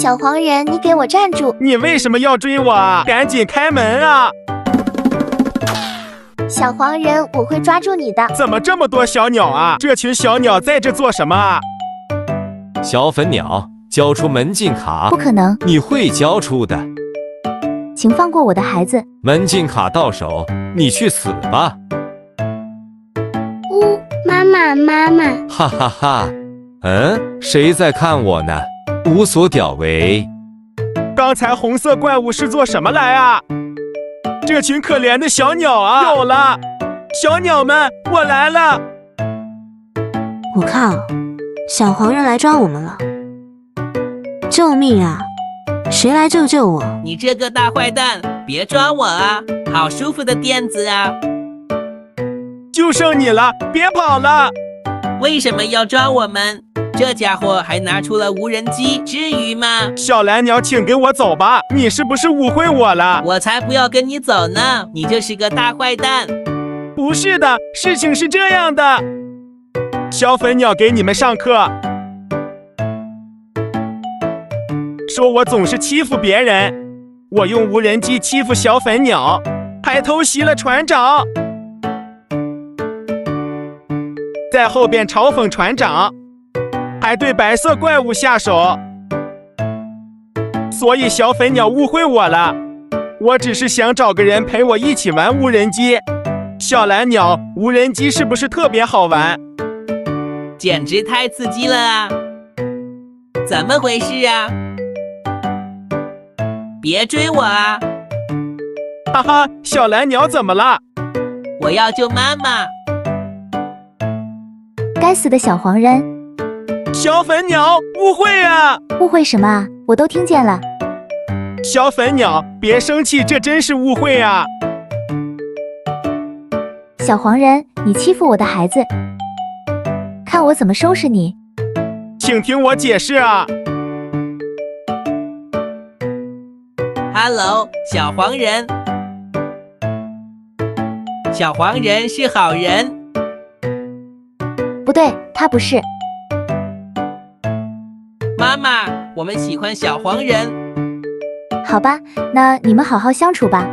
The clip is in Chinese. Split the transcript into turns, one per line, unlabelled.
小黄人，你给我站住！
你为什么要追我啊？赶紧开门啊！
小黄人，我会抓住你的。
怎么这么多小鸟啊？这群小鸟在这做什么啊？
小粉鸟，交出门禁卡！
不可能，
你会交出的。
请放过我的孩子。
门禁卡到手，你去死吧！
妈妈，妈妈，
哈哈哈！谁在看我呢？无所屌为！
刚才红色怪物是做什么来啊？这群可怜的小鸟啊！有了，小鸟们，我来了！
我靠，小黄人来抓我们了！救命啊！谁来救救我？
你这个大坏蛋，别抓我啊！好舒服的垫子啊！
就剩你了，别跑了！
为什么要抓我们？这家伙还拿出了无人机，至于吗？
小蓝鸟，请给我走吧！你是不是误会我了？
我才不要跟你走呢！你就是个大坏蛋！
不是的，事情是这样的。小粉鸟给你们上课，说我总是欺负别人，我用无人机欺负小粉鸟，还偷袭了船长，在后边嘲讽船长，还对白色怪物下手，所以小粉鸟误会我了。我只是想找个人陪我一起玩无人机。小蓝鸟，无人机是不是特别好玩？
简直太刺激了啊！怎么回事啊？别追我啊！
哈哈，小蓝鸟怎么了？
我要救妈妈！
该死的小黄人！
小粉鸟，误会啊！
误会什么啊？我都听见了。
小粉鸟，别生气，这真是误会啊！
小黄人，你欺负我的孩子，看我怎么收拾你！
请听我解释啊！
Hello， 小黄人。小黄人是好人。
不对，他不是。
妈妈，我们喜欢小黄人。
好吧，那你们好好相处吧。